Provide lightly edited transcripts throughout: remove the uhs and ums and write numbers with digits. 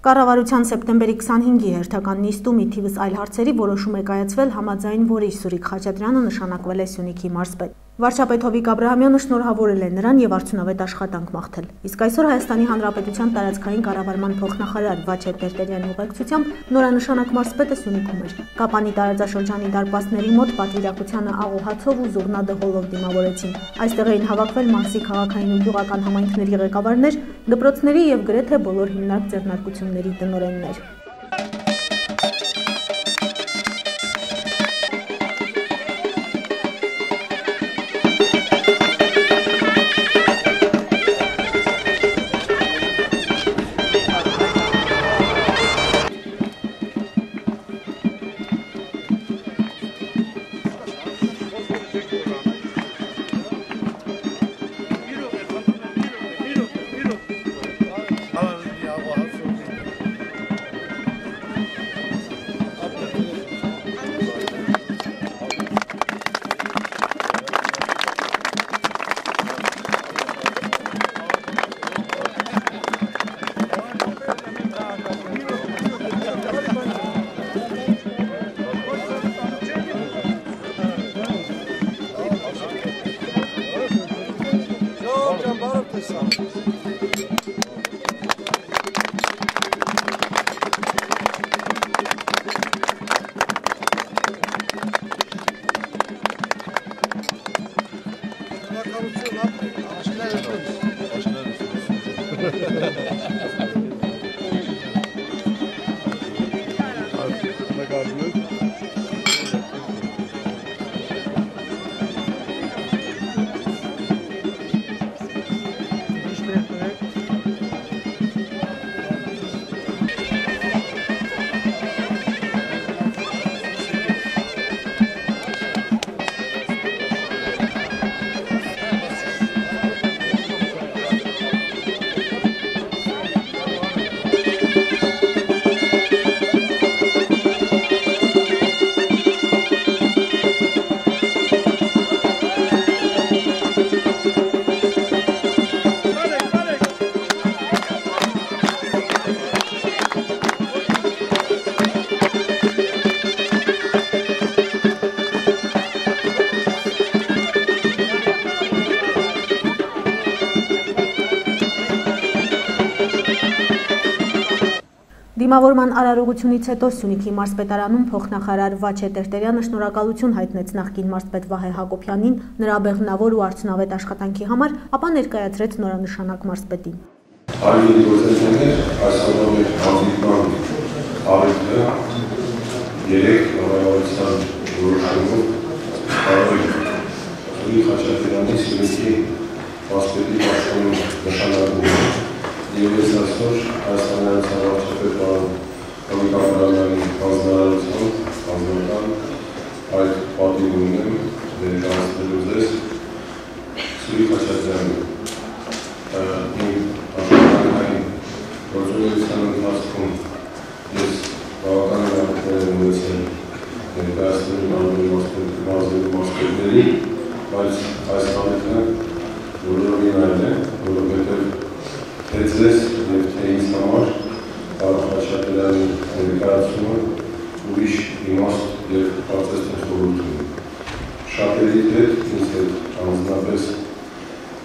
Կառավարության սեպտեմբերի 25-ի հերթական նիստում ի թիվս այլ հարցերի որոշում է կայացվել, համաձայն որի Սուրիկ Խաչատրյանը նշանակվել է Սյունիքի մարզպետ։ Վարչապետ Հովիկ Աբրահամյանը շնորհավորել է նրան եւ արդյունավետ աշխատանք մաղթել։ Իսկ այսօր Հայաստանի Հանրապետության տարածքային կառավարման փոխնախարար Վաչե Տերտերյանի ուղեկցությամբ նորանշանակ մարզպետը Սյունիքում էր։ Կապանի տարածաշրջանի դարպասների մոտ պատվիրակությանը աղոհացով ու զուռնա-դհոլով դիմավորեցին։ Այստեղ էին հավաքվել մարզի քաղաքային ու գյուղական համայնքների ղեկավարներ, դպրոցների եւ գրեթե բոլոր հիմնարկ ձեռնարկությունների տնօրեններ։ Դիմավորման արարողությունից հետո Սյունիքի մարզպետարանում փոխնախարար Վաչե Տերտերյանը շնորհակալություն հայտնեց նախկին մարզպետ Վահե Հակոբյանին նրա բեղմնավոր ու արդյունավետ աշխատանքի համար, ապա ներկայացրեց նորանշանակ մարզպետին։ Արժանի գործընկերներ, այսօրվա մեր հանդիպման առիթը երեք կառավարության որոշումով Սուրիկ Խաչատրյանի Սյունիքի մարզպետի պաշտոնում նշանակվում է։ Եվ ես այսօր Հայաստանի Հանրապետության վարչապետ Հովիկ Աբրահամյանի հանձնարարությամբ այդ պատիվը ունեմ ներկայացնելու ձեզ Սուրիկ Խաչատրյանին։ Իմ աշխատանքային գործունեության ընթացքում ես բավական հրավերներ եմ ունեցել ներկայացնելու մարզպետների, բայց այս ամենը բոլորովին այլ է, որովհետև թե ձեզ և թե ինձ համար Վահե Խաչատրյանի ներկայացումը ուրիշ իմաստ և կարծես թե խորհուրդ ունի։ Շատերի հետ, ինձ հետ անձնապես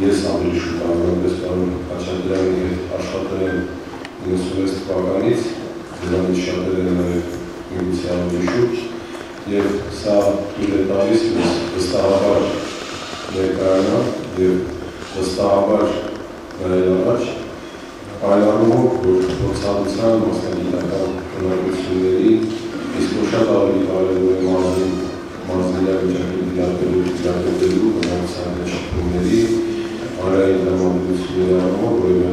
ես ավելի շուտ անձնապես պարոն Խաչատրյանի հետ աշխատել եմ 96 թվականից, դրանից շատերը նաև միգուցե ավելի շուտ, և սա թույլ է տալիս մեզ վստահաբար ներկայանալ և վստահաբար նայել առաջ, այլ առումով, որ փորձառության մասնագիտական հնարավորությունների, իսկ որ շատ ավելի կարևոր է մարզիչների դիապետելու բնակության շփումների, հանրային տրամադրությունների առումով որևէ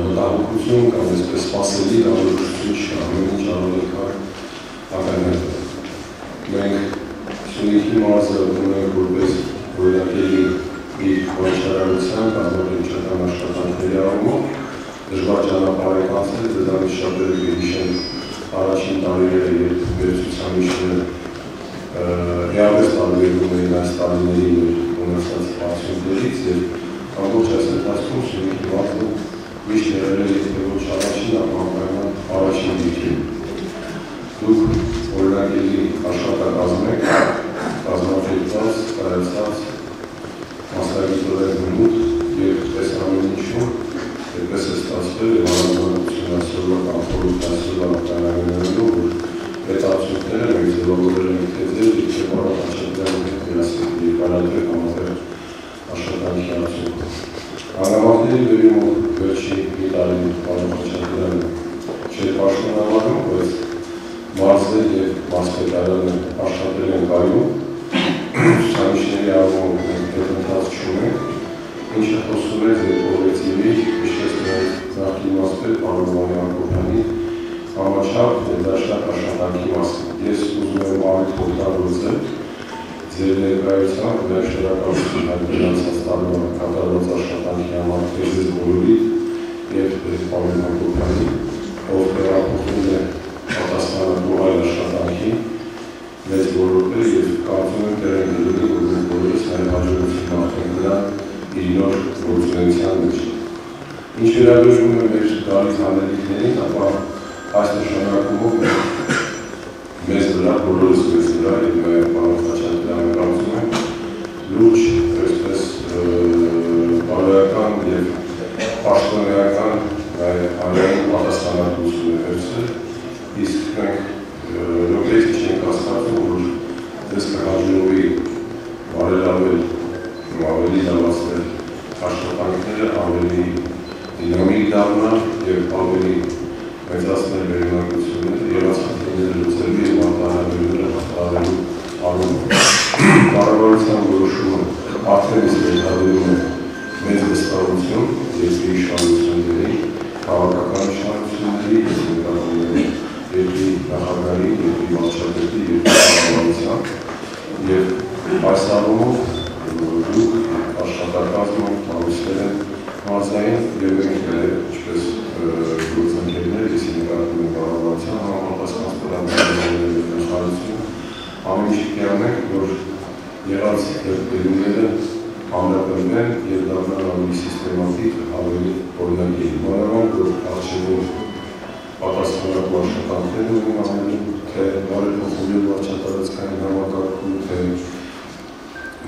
մտահոգություն կամ այսպես սպասելի անորոշություն չկա, ամեն ինչ անորոշական ակնհայտ է։ Մենք Սյունիքի մարզը ունենք որպես օրինակելի իր վարչարարության կազմակերպչական աշխատանքների առումով դժվար ճանապարհ է անցել, դրանից շատերը կհիշեն առաջին տարիները, երբ մեր ցուցանիշները հիավերս տարբերվում էին այս տարիների մեր ունեցած արդյունքներից, եւ ամբողջ այս ընթացքում Սյունիքի մարզը միշտ եղել է եթե ոչ առաջին, ապա առաջին դիրքին։ Դուք օրինակելի աշխատակազմ եք, կազմակերպված, կայացած, մասնագիտորեն բնութ և պես ամեն ինչում, այդպես է ստացվել և հարազատություն այսօրվա կամ խորհրդասյալվա կանայններով, որ այդ արդյունքները մենք ձևավորել ենք թեզեր և չեպարատ Խաչատրյանի հետ միասին երկարատև համատեղ աշխատանքի արդյունքում։ Անգամակների վերիմով վերջի մի տարի պարոն Խաչատրյանը չէր պաշտոնավարում, բայց մարզեր և մարզպետարանը աշխատել են գայում, ցուցանիշների առումով մենք հետընթաց չունենք, ինչը խոսում է ձեր կոլեկտիվի, ինչպես նաև նախկին մարզպետ պարոն Վահե Հակոբյանի համաչափ ներդաշնակ աշխատանքի մասին։ Ես ուզում եմ ավելի խորհրդավորել ձեր ներկայությամբ մեր շնորհակալություն հայտնել անցած տարվա կատարված աշխատանքի համար ձեզ բոլորիդ և պարոն Հակոբյանի, ով տեղափոխվում է պատասխանատու այլ աշխատանքի մեծ ոլորտը և կարծում եմ տեղ են դրի, որ մենք բոլորս նաև հաջողություն մաղթենք նրան իր նոր գործունեության մեջ։ Ինչ վերաբերում է մեր գալիք հանելիքներին, ապա այս նշանակումով մեզ վրա, բոլորս մեզ վրա և նաև պարոն Խաչատրյանը կարծում եմ լուրջ, այսպես բարոյական և պաշտոնեական հանրային պատասխանատվություն է վերցրել, իսկ մենք լոկեից չենք հասկացում, որ ձեզ կհաջողվի բարելավել ու ավելի լավացնել աշխատանքները, ավելի դինամիկ դառնալ և ավելի մեծացնել վերնագությունները և աշխատանքները լուծելու և արտահայտվելուները հաղթահարելու առումով։ Կառավարության որոշումը արդեն իսկ ենթադրում է մեծ վստահություն երկրի իշխանությունների, քաղաքական իշխանությունների, երկրի նախագահի, երկրի վարչապետի, երկրի կառավարության և այս առումով դուք աշխատակազմով հարուսվել են մարզային և մենք ինչպես գործընկերներ, ես նկատում եմ կառավարության համապատասխան ստորագրությունների ամեն ինչ կյանենք, որ եղած դեպքերները ամրապնդվեն և դառնան ավելի սիստեմատիկ, ավելի օրինակելի։ Մանավանդ որ առջևում պատասխանատու աշխատանքներ ունեն ամենին, թե բարեփոխումներ վարչատարածքային համակարգում, թե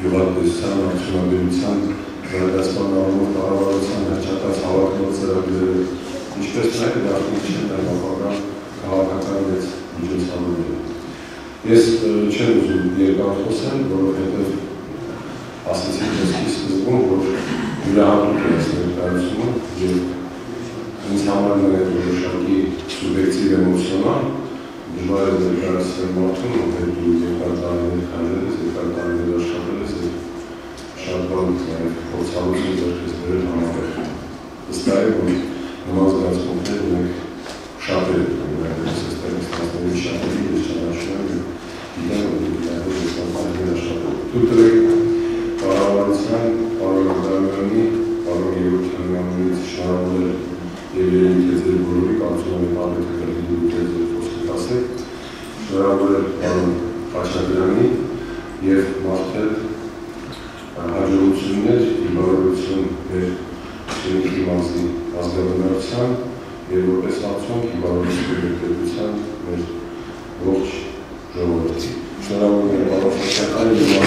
գյուղատնտեսության, արդյունաբերության, զարգացման առումով կառավարության հռչակած հավակնող ծրագրերը, ինչպես նաև դաշնիչն ապագա քաղաքական մեծ միջոցառումները։ Ես չեմ ուզում երկար խոսել, որովհետև ասեցի խոսքի սկզբում, որ յուրահատուկ է այս ներկայացումը և ինձ համար նաև որոշակի սուբյեկտիվ էմոցիոնալ դժվար է ներկայացնել մարդուն, ովքեր դու երկար տարիներ քայլել ես, երկար տարիներ աշխատել ես և շատ բան նաև փորձառություն ձեռքից բերել համատեղ։ Վստահ եմ, որ նման զգացմունքներ ունենք շատերը, այդպես այստեղից տասների շատերի ես ճանաչում եմ գիտեմ, որ դուք նաև ես համարներ աշխատել։ Դուք դրեք կառավարության, պարոն Անդրանյանի, պարոն Երևանյանից շնորհավորել և երևի թե ձեր բոլորի կարծում եմ ավելի կրկին դուք ձեր խոսքեր ասեք, շնորհավորել պարոն Խաչատրյանի և մաղթել հաջողություններ, իբարորություն մեր շենքի մարզի ազգաբնակության և որպես արդյունք իբարորություն ներկայացության մեր ողջ ժողովրդի։ Շնորհավորում եմ պարոն Խաչատրյանի և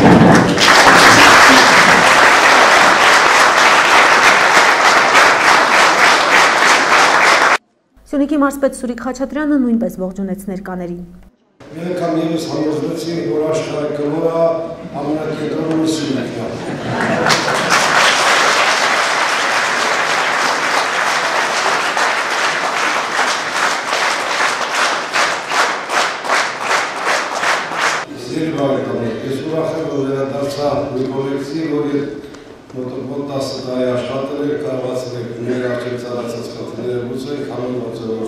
Սյունիքի մարզպետ Սուրիկ Խաչատրյանը նույնպես ողջունեց ներկաներին։ Մի անգամ ևս համոզվեցինք, որ աշխարհի կլորը ամենակենտրոնում է Սյունիքն է։ Սիրելի բարեկամներ, ես ուրախ եմ, որ վերադարձա մի կոլեկտիվ, որ մոտ 10 տարի աշխատել եք, կարողացել եք մեր առջև ծառացած խնդիրները լուծել, համոզված եմ, որ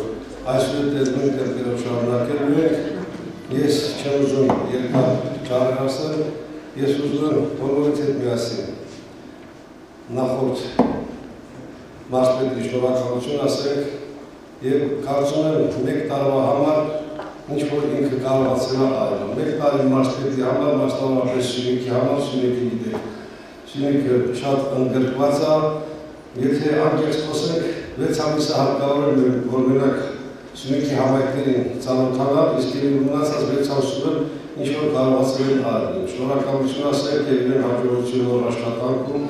այսօր նույն տեմպերով շարունակելու ենք։ Ես չեմ ուզում երկար չարարսել, ես ուզում եմ բոլորից հետ միասին նախորդ մարզպետի շնորհակալություն ասենք և կարծում եմ մեկ տարվա համար ինչ-որ ինքը կարողացել է այլում։ Մեկ տարի մարզպետի համար, մասնավորապես Սյունիքի համար, Սյունիքի գիտեք, Սյունիքը շատ ընդգրկված է, եթե անկեղծ խոսենք, 6 ամիսը հարկավոր է որ մենակ Սյունիքի համայնքներին ծանոթանալ, իսկ մնացած 6 ամսում ինչ որ կարողացել են արել։ Շնորհակալություն ասենք եւ իրեն հաջողություն նոր աշխատանքում։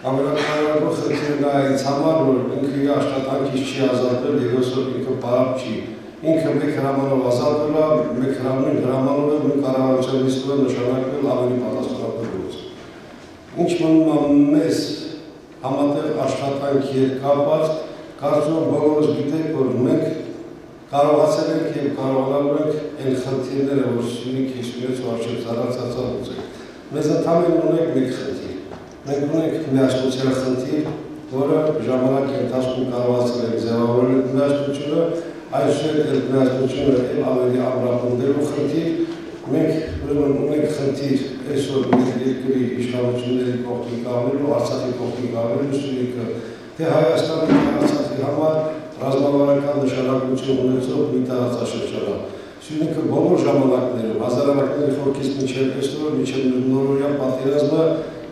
Ամենակարևոր խնդիրն է այս համար, որ ինքը իր աշխատանքից չի ազատվել եւ ոսով ինքը բարապ չի։ Ինքը մեկ հրամանով ազատվել է, մեկ հրամանով է նույն կառավարության նիստով նշանակվել ավելի պատասխանատու գործ։ Ինչ մնում է մեզ համատեղ աշխատանքի հետ կապված, կարծում եմ բոլորս գիտենք, որ մենք կարողացել ենք եւ կարողանալու ենք այն խնդիրները, որ Սյունիքի Սյունեցու առջեւ ծառացած ուզենք։ Մեզ ընդհանրապես ունենք մեկ խնդիր։ Մենք ունենք միասնության խնդիր, որը ժամանակի ընթացքում կարողացել ենք ձևավորել միասնությունը, այսօր այդ միասնությունը ավելի ամրապնդելու խնդիր։ Մենք ունենք խնդիր այսօր մեր երկրի իշխանությունների կողքին կանգնելու, Արցախի կողքին կանգնելու Սյունիքը, թե Հայաստանի Արցախի համար ռազմավարական նշանակություն ունեցող մի տարածաշրջան է։ Սյունիքը բոլոր ժամանակներում, հազարամյակների խորքից մինչև այսօր, մինչև նորօրյա պատերազմը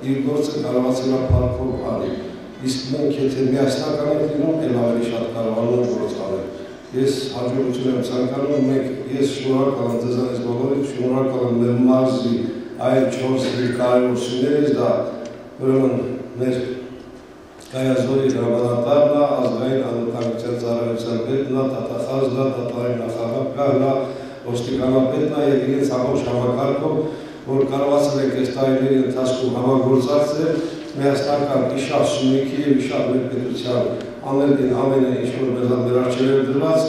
իր գործը կարողացել է փառքով անել։ Իսկ մենք եթե միասնական ենք լինում, էլ ավելի շատ կարողանում ենք գործ անել։ Ես հաջողություն եմ ցանկանում, ես շնորհակալ եմ ձեզանից բոլորիդ, շնորհակալ եմ մեր մարզի այն 4 կարևոր սյուներից, դա ուրեմն մեր Կայազորի հրամանատարն է, ազգային անվտանգության ծառայության պետն է, դատախազն է, դատարանի նախագահն է, ոստիկանապետն է եւ իրենց ամբողջ համակարգով, որ կարողացել ենք այս տարիների ընթացքում համագործակցել միասնական իշավ Սյունիքի եւ իշավ մեր պետության անել ամենը ինչ որ մեր առջեւ դրված,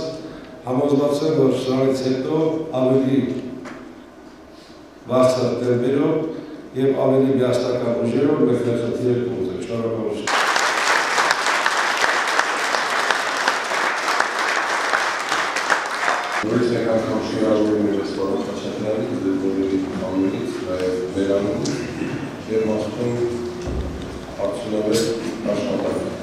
համոզված եմ, որ սրանից հետո ավելի բարձր տեմպերով եւ ավելի միասնական ուժերով մեր խնդիրները կլուծենք։ Շնորհակալություն։ Նորից եք անգամ շնորհավորում եմ Վարդան Խաչատրյանին, ձեր բոլորի անունից, նաև վերանում եւ մաղթում արդյունավետ աշխատանք։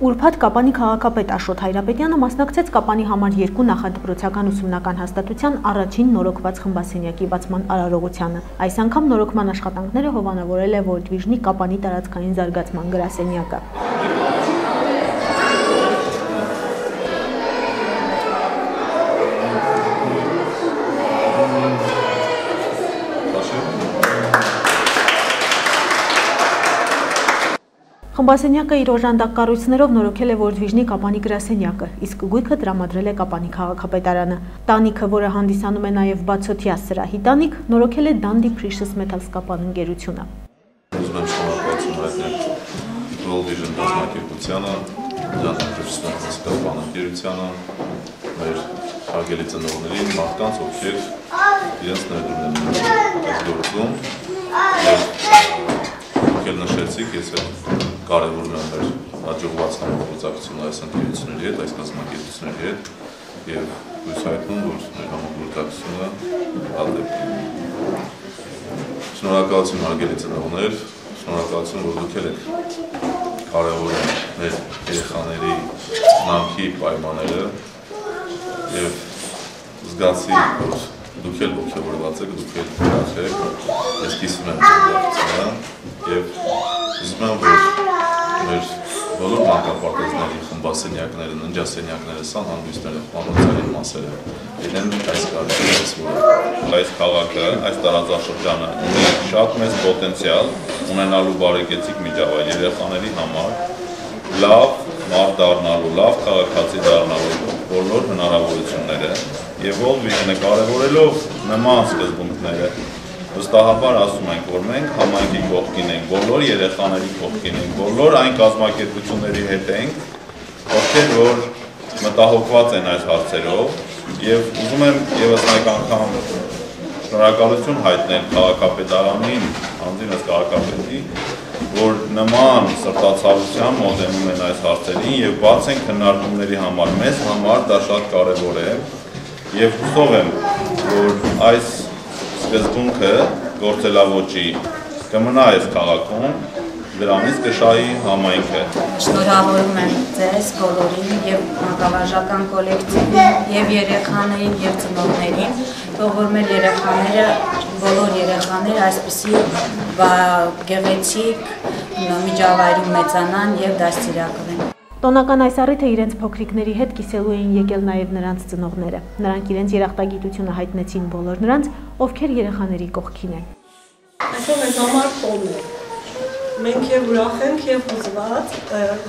Ուրբաթ Կապանի քաղաքապետ Աշոտ Հայրապետյանը մասնակցեց Կապանի համար 2 նախադպրոցական ուսումնական հաստատության առաջին նորոգված խմբասենյակի բացման արարողությանը։ Այս անգամ նորոգման աշխատանքները հովանավորել է World Vision-ի Կապանի տարածքային զարգացման գրասենյակը։ Խմբասենյակը իր օժանդակ կառույցներով նորոգել է World Vision-ի Կապանի գրասենյակը, իսկ գույքը տրամադրել է Կապանի քաղաքապետարանը։ Տանիքը, որը հանդիսանում է նաև բացօթյա սրահի տանիք, նորոգել է Dundee Precious Metals Կապան ընկերությունը։ Ուզում եմ շնորհակալություն հայտնել World Vision դասնակերպությանը, Dundee Precious Metals Կապան ընկերությանը, մեր հարգելի ծնողներին, մարդկանց, ովքեր իրենց ներդրումն են այս գործում, ովքեր նշեցիք, ես կարևորն է մեր հաջողված համագործակցությունը այս ընկերությունների հետ, այս կազմակերպությունների հետ եւ հույս հայտնում, որ մեր համագործակցությունը հանդեպ։ Շնորհակալություն հարգելի ծնողներ, շնորհակալություն, որ դուք եք կարևորում մեր երեխաների նամքի պայմանները եւ զգացի, որ դուք եք ողջավորված եք, դուք եք ուրախ եք, ես կիսում եմ ձեր եւ ուզում եմ, որ մեր բոլոր մանկապարտեզների խմբասենյակները, ննջասենյակները, սանհանգույցները, խոհանոցային մասերը լինեն այս կարգից, որ այս քաղաքը, այս տարածաշրջանը ունի շատ մեծ պոտենցիալ ունենալու բարեկեցիկ միջավայր երեխաների համար, լավ մարդ դառնալու, լավ քաղաքացի դառնալու բոլոր հնարավորությունները եւ World Vision-ը կարևորելով նման սկզբունքները վստահաբար ասում ենք, որ մենք համայնքի կողքին ենք, բոլոր երեխաների կողքին ենք, բոլոր այն կազմակերպությունների հետ ենք, ովքեր որ մտահոգված են այս հարցերով եւ ուզում եմ եւս մեկ անգամ շնորհակալություն հայտնել քաղաքապետարանին, անձինս քաղաքապետի, որ նման սրտացավությամբ մոտենում են այս հարցերին եւ բաց են քննարկումների համար, մեզ համար դա շատ կարեւոր է եւ հուսով եմ, որ այս սկզբունքը գործելավոճի կմնա այս քաղաքում, դրանից կշահի համայնքը։ Շնորհավորում եմ ձեզ բոլորին եւ մանկավարժական կոլեկտիվին եւ երեխաներին եւ ծնողներին, թող որ մեր երեխաները, բոլոր երեխաները այսպիսի գեղեցիկ միջավայրում մեծանան եւ դաստիարակվեն։ Տոնական այս առիթը իրենց փոքրիկների հետ կիսելու էին եկել նաև նրանց ծնողները։ Նրանք իրենց երախտագիտությունը հայտնեցին բոլոր նրանց, ովքեր երեխաների կողքին են։ Այսօր մեզ համար տոն է։ Մենք եւ ուրախ ենք եւ հուզված,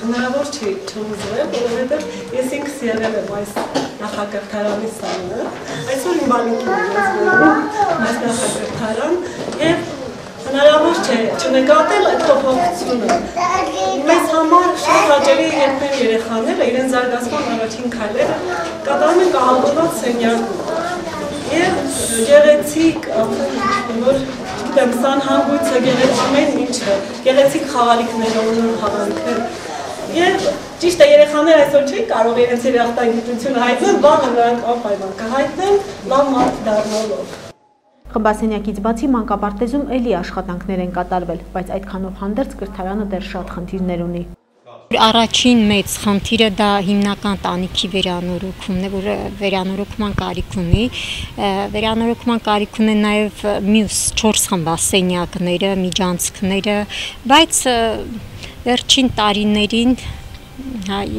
հնարավոր չի չհուզվել, որովհետեւ ես ինքս եղել եմ այս նախակրթարանի սանը։ Այսօր իմ բանիկին այս նախակրթարան եւ հնարավոր չէ չնկատել այդ փոփոխությունը։ Մեզ համար շատ հաճելի է, երբ մեր երեխաները իրենց զարգացման առաջին քայլերը կատարում են կահավորված սենյակում։ Եվ գեղեցիկ, որ գիտեմ, սանհանգույցը, ամեն ինչը, գեղեցիկ խաղալիքները, նոր խաղալիքներ։ Եվ ճիշտ է, երեխաները այսօր չէին կարող իրենց երախտագիտությունը հայտնել, վաղը նրանք անպայման կհայտնեն լավ մարդ դառնալով։ Խմբասենյակից բացի մանկապարտեզում էլի աշխատանքներ են կատարվել, բայց այդքանով հանդերձ կրթարանը դեռ շատ խնդիրներ ունի։ Առաջին մեծ խնդիրը դա հիմնական տանիքի վերանորոգումն է, որ վերանորոգման կարիք ունի։ Վերանորոգման կարիք ունեն նաև մյուս 4 խմբասենյակները, միջանցքները, բայց վերջին տարիներին,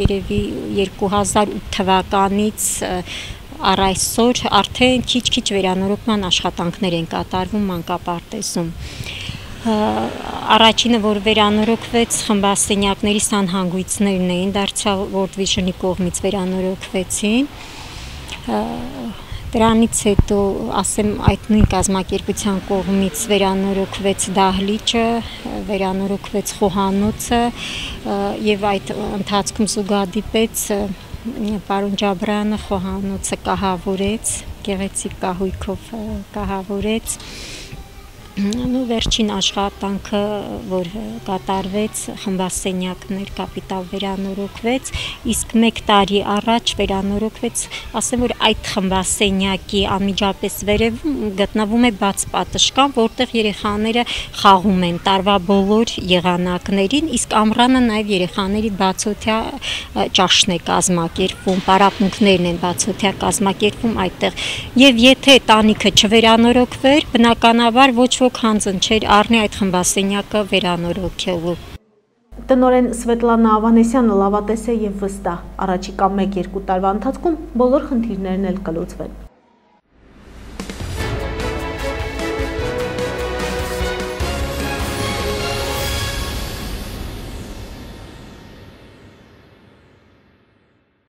երևի 2008 թվականից առ այսօր արդեն քիչ-քիչ վերանորոգման աշխատանքներ են կատարվում մանկապարտեզում։ Առաջինը, որ վերանորոգվեց խմբասենյակների սանհանգույցներն էին, դարձյալ World Vision-ի կողմից վերանորոգվեցին։ Դրանից հետո, ասեմ, այդ նույն կազմակերպության կողմից վերանորոգվեց դահլիճը, վերանորոգվեց խոհանոցը եւ այդ ընթացքում զուգադիպեց պարոն Ջաբրյանը խոհանոցը կահավորեց, գեղեցիկ կահույքով կահավորեց։ Վերջին աշխատանքը, որ կատարվեց, խմբասենյակներ կապիտալ վերանորոգվեց, իսկ 1 տարի առաջ վերանորոգվեց, ասեմ, որ այդ խմբասենյակի անմիջապես վերևում գտնվում է բաց պատշգամբ, որտեղ երեխաները խաղում են տարվա բոլոր եղանակներին, իսկ ամռանը նաև երեխաների բացօթյա ճաշն է կազմակերպվում, պարապմունքներն են բացօթյա կազմակերպվում այդտեղ։ Եվ եթե տանիքը չվերանորոգվեր, բնականաբար ոչ ոք հանձն չէր առնի այդ խմբասենյակը վերանորոգելու։ Տնօրեն Սվետլանա Ավանեսյանը լավատես է եւ վստահ։ Առաջիկա 1-2 տարվա ընթացքում բոլոր խնդիրներն էլ կլուծվեն։